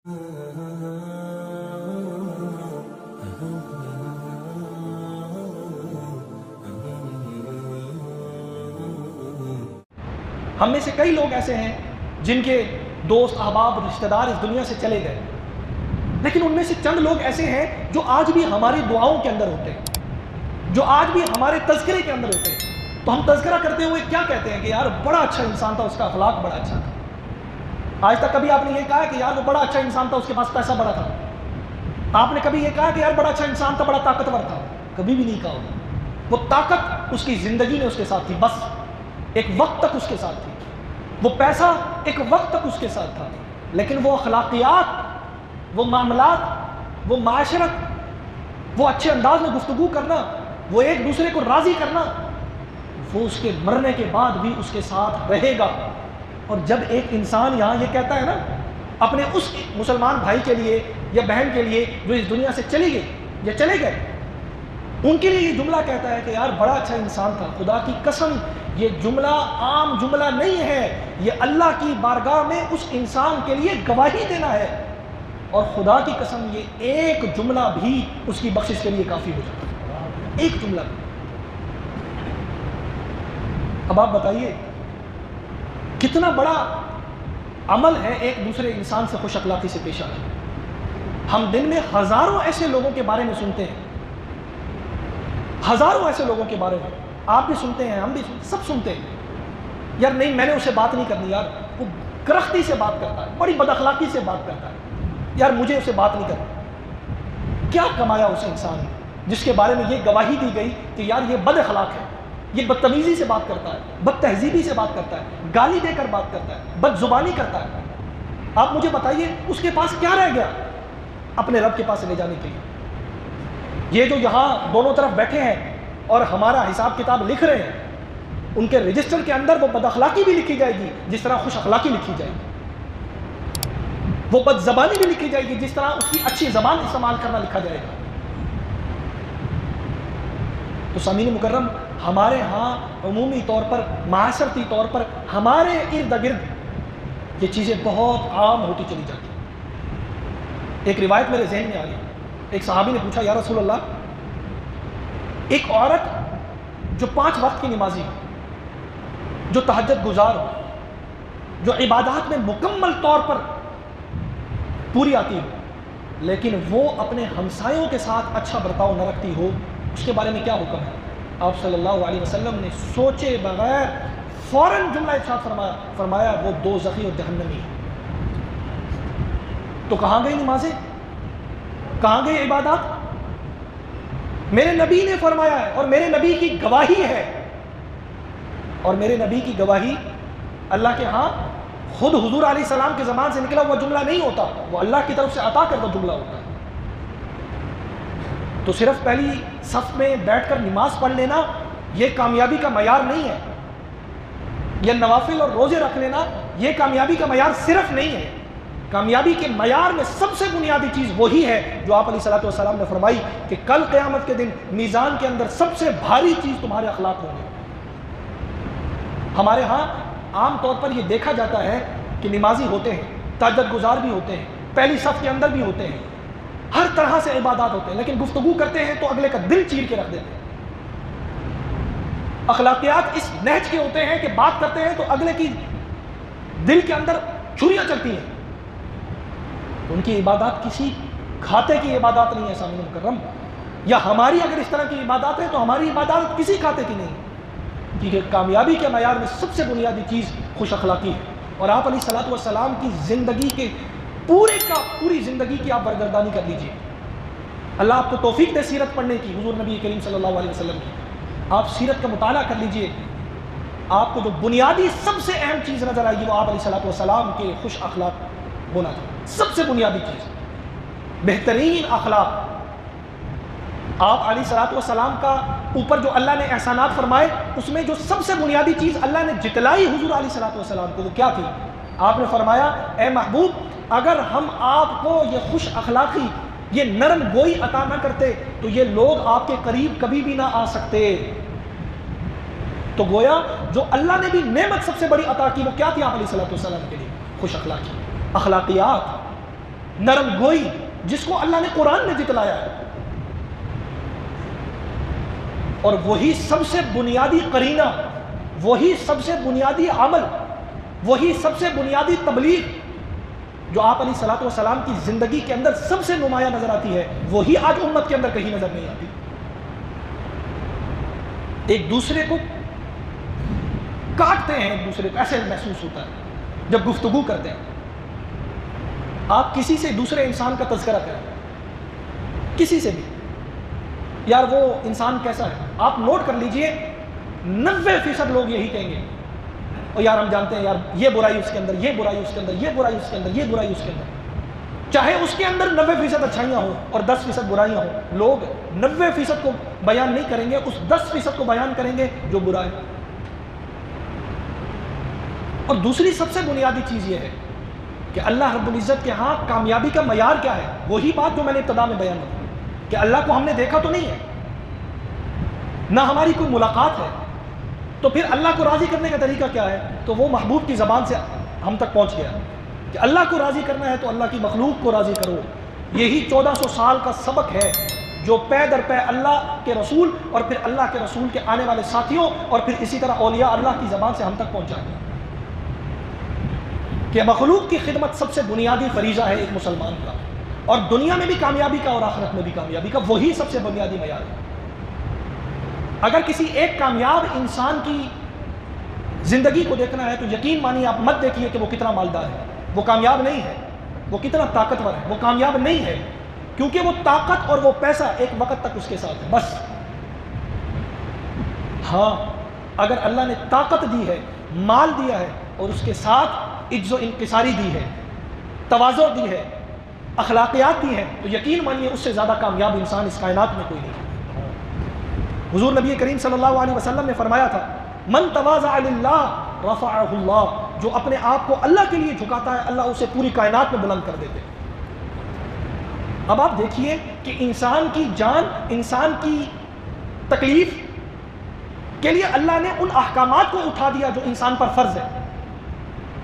ہم میں سے کئی لوگ ایسے ہیں جن کے دوست احباب رشتہ دار اس دنیا سے چلے گئے، لیکن ان میں سے چند لوگ ایسے ہیں جو آج بھی ہماری دعاؤں کے اندر ہوتے ہیں، جو آج بھی ہمارے تذکرے کے اندر ہوتے ہیں۔ تو ہم تذکرہ کرتے ہوئے کیا کہتے ہیں کہ یار بڑا اچھا انسان تھا، اس کا اخلاق بڑا اچھا تھا۔ آج تک کبھی آپ نے یہ کہا کہ یار وہ بڑا اچھا انسان تھا، اس کے پاس پیسہ بڑا تھا؟ آپ نے کبھی یہ کہا کہ یار بڑا اچھا انسان تھا، بڑا طاقتور تھا؟ کبھی بھی نہیں کہا ہوگا۔ وہ طاقت اس کی زندگی میں اس کے ساتھ تھی، بس ایک وقت تک اس کے ساتھ تھی۔ وہ پیسہ ایک وقت تک اس کے ساتھ تھا، لیکن وہ اخلاقیات، وہ معاملات، وہ معاشرت، وہ اچھے انداز میں گفتگو کرنا، وہ ایک دوسرے کو راضی کرنا، وہ اس کے مرنے کے بعد بھی اس کے ساتھ رہے گا۔ اور جب ایک انسان یہاں یہ کہتا ہے نا اپنے اس مسلمان بھائی کے لیے یا بہن کے لیے جو اس دنیا سے چلی گئی یا چلے گئے، ان کے لیے یہ جملہ کہتا ہے کہ یار بڑا اچھا انسان تھا، خدا کی قسم یہ جملہ عام جملہ نہیں ہے، یہ اللہ کی بارگاہ میں اس انسان کے لیے گواہی دینا ہے، اور خدا کی قسم یہ ایک جملہ بھی اس کی بخشش کے لیے کافی ہو جاتا ہے، ایک جملہ بھی۔ اب آپ بتائیے کتنا بڑا عمل ہے ایک دوسرے انسان سے خوش اخلاقی سے پیش آنا۔ ہم دن میں ہزاروں ایسے لوگوں کے بارے میں سنتے ہیں، ہزاروں ایسے لوگوں کے بارے میں آپ بھی سنتے ہیں، ہم بھی سب سنتے ہیں، یار نہیں میں نے اسے بات نہیں کرنی، یار وہ کرختی سے بات کرتا ہے، بڑی بد اخلاقی سے بات کرتا ہے، یار مجھے اسے بات نہیں کرنی۔ کیا کمایا اس انسان نے جس کے بارے میں یہ گواہی دی گئی کہ یار یہ بد اخلاق ہے، یہ بدتمیزی سے بات کرتا ہے، بد تہذیبی سے بات کرتا ہے، گالی دے کر بات کرتا ہے، بد زبانی کرتا ہے؟ آپ مجھے بتائیے اس کے پاس کیا رہ گیا اپنے رب کے پاس لے جانے کے لیے؟ یہ جو یہاں دونوں طرف بیٹھے ہیں اور ہمارا حساب کتاب لکھ رہے ہیں، ان کے رجسٹر کے اندر وہ بد اخلاقی بھی لکھی جائے گی جس طرح خوش اخلاقی لکھی جائے گی، وہ بد زبانی بھی لکھی جائے گی جس طرح اس کی اچھی زبان استعمال کرنا لکھا جائے گا۔ تو سامعین مکرم، ہمارے ہاں عمومی طور پر، معاشرتی طور پر ہمارے ارد گرد یہ چیزیں بہت عام ہوتی چلی جاتی ہیں۔ ایک روایت میرے ذہن میں آ رہی، ایک صحابی نے پوچھا یا رسول اللہ، ایک عورت جو 5 وقت کی نمازی ہو، جو تہجد گزار ہو، جو عبادات میں مکمل طور پر پوری آتی ہو، لیکن وہ اپنے ہمسایوں کے ساتھ اچھا برتاؤ نہ رکھتی ہو، اس کے بارے میں کیا حکم ہے؟ آپ صلی اللہ علیہ وسلم نے سوچے بغیر فوراً جملہ ارشاد فرمایا وہ دوزخی اور جہنمی ہے۔ تو کہاں گئی نمازیں؟ کہاں گئی عبادات؟ میرے نبی نے فرمایا ہے، اور میرے نبی کی گواہی ہے، اور میرے نبی کی گواہی اللہ کے ہاں خود حضور علیہ السلام کے زبان سے نکلا ہوا جملہ نہیں ہوتا، وہ اللہ کی طرف سے عطا کردہ جملہ ہوتا ہے۔ تو صرف پہلی صف میں بیٹھ کر نماز پڑھ لینا یہ کامیابی کا معیار نہیں ہے، یا نوافل اور روزے رکھ لینا یہ کامیابی کا معیار صرف نہیں ہے۔ کامیابی کے معیار میں سب سے بنیادی چیز وہی ہے جو آپ علیہ السلام نے فرمائی کہ کل قیامت کے دن میزان کے اندر سب سے بھاری چیز تمہارے اخلاق ہوں گے۔ ہمارے ہاں عام طور پر یہ دیکھا جاتا ہے کہ نمازی ہوتے ہیں، تہجد گزار بھی ہوتے ہیں، پہلی صف کے اندر بھی ہوتے ہیں، ہر طرح سے عبادات ہوتے ہیں، لیکن گفتگو کرتے ہیں تو اگلے کا دل چیر کے رکھ دیتے ہیں۔ اخلاقیات اس نہج کے ہوتے ہیں کہ بات کرتے ہیں تو اگلے کی دل کے اندر چھریاں چلتی ہیں۔ ان کی عبادات کسی کھاتے کی عبادات نہیں ہے سامعین مکرم، یا ہماری اگر اس طرح کی عبادات ہے تو ہماری عبادات کسی کھاتے کی نہیں ہے، کیونکہ کامیابی کے معیار میں سب سے بنیادی چیز خوش اخلاقی ہے۔ اور آپ علیہ السلام کی زندگی کے پوری زندگی کی آپ برگردانی کر لیجئے، اللہ آپ کو توفیق دے سیرت پڑھنے کی، حضور نبی کریم صلی اللہ علیہ وسلم کی، آپ سیرت کا مطالعہ کر لیجئے، آپ کو جو بنیادی سب سے اہم چیز نظر آئے گی وہ آپ علیہ السلام کے خوش اخلاق ہونا تھا، سب سے بنیادی چیز، بہترین اخلاق۔ آپ علیہ السلام کا اوپر جو اللہ نے احسانات فرمائے اس میں جو سب سے بنیادی چیز اللہ نے جتلائی حضور علیہ السلام کو وہ کیا تھی؟ آپ نے فرمایا اے محبوب اگر ہم آپ کو یہ خوش اخلاقی، یہ نرم گوئی عطا نہ کرتے تو یہ لوگ آپ کے قریب کبھی بھی نہ آ سکتے۔ تو گویا جو اللہ نے بھی نعمت سب سے بڑی عطا کی وہ کیا تھی آپ علیہ السلام کے لیے؟ خوش اخلاقی، اخلاقیات، نرم گوئی جس کو اللہ نے قرآن میں جتلایا ہے، اور وہی سب سے بنیادی قرینہ، وہی سب سے بنیادی عمل، وہی سب سے بنیادی تبلیغ جو آپ علیہ الصلوۃ والسلام کی زندگی کے اندر سب سے نمایاں نظر آتی ہے، وہی آج امت کے اندر کہیں نظر نہیں آتی۔ ایک دوسرے کو کاٹتے ہیں، ایک دوسرے کو ایسے محسوس ہوتا ہے جب گفتگو کرتے ہیں۔ آپ کسی سے دوسرے انسان کا تذکرہ کریں، کسی سے بھی، یار وہ انسان کیسا ہے، آپ نوٹ کر لیجئے 90% لوگ یہی کہیں گے، اور یار ہم جانتے ہیں یار یہ برائی اس کے اندر، یہ برائی اس کے اندر، یہ برائی اس کے اندر، یہ برائی اس کے اندر۔ چاہے اس کے اندر 90% اچھائیاں ہوں اور 10% برائیاں ہوں، لوگ 90% کو بیان نہیں کریں گے، اس 10% کو بیان کریں گے جو برا ہے۔ اور دوسری سب سے بنیادی چیز یہ ہے کہ اللہ رب العزت کے ہاں کامیابی کا معیار کیا ہے؟ وہی بات جو میں نے ابتدا میں بیان کی کہ اللہ کو ہم نے دیکھا تو نہیں ہے، نہ ہماری کوئی ملاقات ہے، تو پھر اللہ کو راضی کرنے کا طریقہ کیا ہے؟ تو وہ محبوب کی زبان سے ہم تک پہنچ گیا کہ اللہ کو راضی کرنا ہے تو اللہ کی مخلوق کو راضی کرو۔ یہی 1400 سال کا سبق ہے جو پے در پے اللہ کے رسول اور پھر اللہ کے رسول کے آنے والے ساتھیوں اور پھر اسی طرح اولیاء اللہ کی زبان سے ہم تک پہنچا گیا کہ مخلوق کی خدمت سب سے بنیادی فریضہ ہے ایک مسلمان کا، اور دنیا میں بھی کامیابی کا اور آخرت میں بھی کامیابی کا وہی سب سے بنیادی معیار ہے۔ اگر کسی ایک کامیاب انسان کی زندگی کو دیکھنا ہے تو یقین مانیے آپ مت دیکھیے کہ وہ کتنا مالدار ہے، وہ کامیاب نہیں ہے، وہ کتنا طاقتور ہے، وہ کامیاب نہیں ہے، کیونکہ وہ طاقت اور وہ پیسہ ایک وقت تک اس کے ساتھ ہے بس۔ ہاں اگر اللہ نے طاقت دی ہے، مال دیا ہے اور اس کے ساتھ عجز و انکساری دی ہے، تواضع دی ہے، اخلاقیات دی ہیں، تو یقین مانیے اس سے زیادہ کامیاب انسان اس کائنات میں کوئی نہیں۔ حضور نبی کریم صلی اللہ علیہ وسلم نے فرمایا تھا من تواضع للہ رفعہ اللہ، جو اپنے آپ کو اللہ کے لیے جھکاتا ہے اللہ اسے پوری کائنات میں بلند کر دیتے۔ اب آپ دیکھیے کہ انسان کی جان، انسان کی تکلیف کے لیے اللہ نے ان احکامات کو اٹھا دیا جو انسان پر فرض ہے۔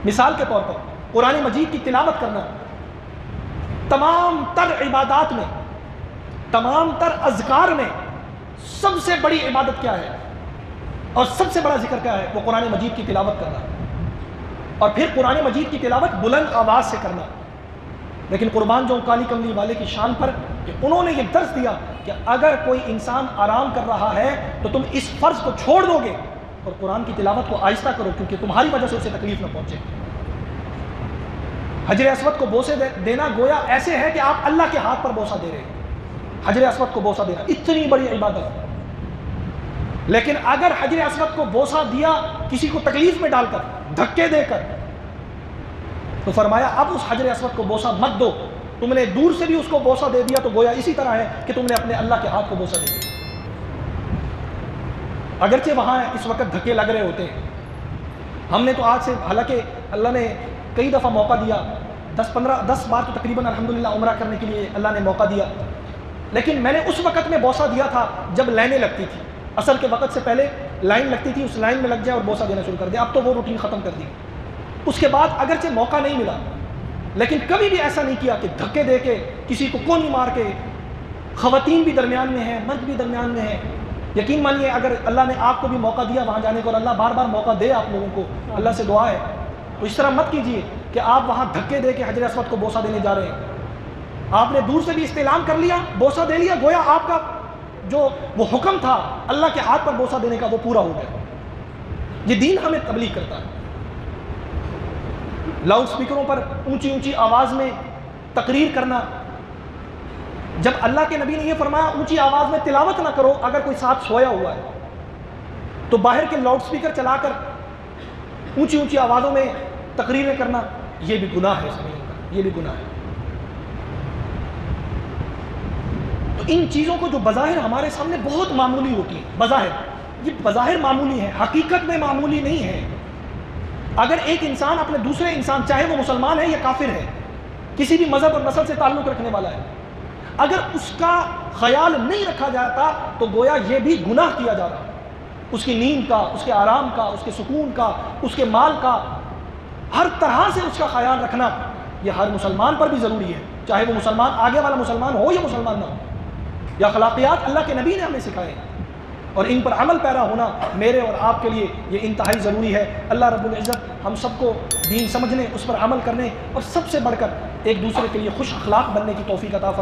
مثال کے طور پر قرآن مجید کی تلاوت کرنا تمام تر عبادات میں، تمام تر اذکار میں سب سے بڑی عبادت کیا ہے اور سب سے بڑا ذکر کیا ہے؟ وہ قرآن مجید کی تلاوت کرنا، اور پھر قرآن مجید کی تلاوت بلند آواز سے کرنا۔ لیکن قربان جو کالی کملی والے کی شان پر کہ انہوں نے یہ درس دیا کہ اگر کوئی انسان آرام کر رہا ہے تو تم اس فرض کو چھوڑ دو گے اور قرآن کی تلاوت کو آہستہ کرو کیونکہ تمہاری وجہ سے اسے تکلیف نہ پہنچے۔ حجر اسود کو بوسے دینا گویا ایسے ہے کہ آپ اللہ کے ہاتھ پر بوسہ دے رہے ہیں۔ حجر اسود کو بوسہ دینا اتنی بڑی عبادت، لیکن اگر حجر اسود کو بوسہ دیا کسی کو تکلیف میں ڈال کر، دھکے دے کر، تو فرمایا اب اس حجر اسود کو بوسہ مت دو، تم نے دور سے بھی اس کو بوسہ دے دیا تو گویا اسی طرح ہے کہ تم نے اپنے اللہ کے ہاتھ کو بوسہ دے دیا۔ اگرچہ وہاں اس وقت دھکے لگ رہے ہوتے ہیں، ہم نے تو آج سے، حالانکہ اللہ نے کئی دفعہ موقع دیا، 10 بار تو تقریباً الحمدللہ عمرہ کرنے کے لیے اللہ نے موقع دیا، لیکن میں نے اس وقت میں بوسہ دیا تھا جب لائنیں لگتی تھی، اصل کے وقت سے پہلے لائن لگتی تھی، اس لائن میں لگ جائے اور بوسہ دینا شروع کر دیا، اب تو وہ روٹین ختم کر دی۔ اس کے بعد اگرچہ موقع نہیں ملا لیکن کبھی بھی ایسا نہیں کیا کہ دھکے دے کے کسی کو کونی مار کے، خواتین بھی درمیان میں ہیں، مرد بھی درمیان میں ہیں۔ یقین مانیے اگر اللہ نے آپ کو بھی موقع دیا وہاں جانے کو اور اللہ بار بار موقع دے آپ لوگوں کو، اللہ سے دعا ہے، تو اس طرح مت کیجئے کہ آپ وہاں دھکے دے کے حجر اسود کو بوسہ دینے جا رہے ہیں۔ آپ نے دور سے بھی استعلام کر لیا، بوسہ دے لیا، گویا آپ کا جو وہ حکم تھا اللہ کے ہاتھ پر بوسہ دینے کا وہ پورا ہو گیا۔ یہ دین ہمیں تبلیغ کرتا ہے۔ لاؤڈ سپیکروں پر اونچی اونچی آواز میں تقریر کرنا، جب اللہ کے نبی نے یہ فرمایا اونچی آواز میں تلاوت نہ کرو اگر کوئی ساتھ سویا ہوا ہے، تو باہر کے لاؤڈ سپیکر چلا کر اونچی اونچی آوازوں میں تقریریں کرنا یہ بھی گناہ ہے، یہ بھی گناہ ہے۔ تو ان چیزوں کو جو بظاہر ہمارے سامنے بہت معمولی ہوتی ہیں، بظاہر یہ بظاہر معمولی ہے، حقیقت میں معمولی نہیں ہے۔ اگر ایک انسان اپنے دوسرے انسان، چاہے وہ مسلمان ہے یا کافر ہے، کسی بھی مذہب اور نسل سے تعلق رکھنے والا ہے، اگر اس کا خیال نہیں رکھا جاتا تو گویا یہ بھی گناہ کیا جا رہا ہے۔ اس کی نیند کا، اس کے آرام کا، اس کے سکون کا، اس کے مال کا، ہر طرح سے اس کا خیال رکھنا یہ ہر مسلمان پر بھی ضروری ہے، چاہے وہ مسلمان آگے والا مسلمان ہو یا مسلمان نہ ہو۔ یہ اخلاقیات اللہ کے نبی نے ہمیں سکھائے اور ان پر عمل پیرا ہونا میرے اور آپ کے لیے یہ انتہائی ضروری ہے۔ اللہ رب العزت ہم سب کو دین سمجھنے، اس پر عمل کرنے اور سب سے بڑھ کر ایک دوسرے کے لیے خوش اخلاق بننے کی توفیق عطا فرمائے۔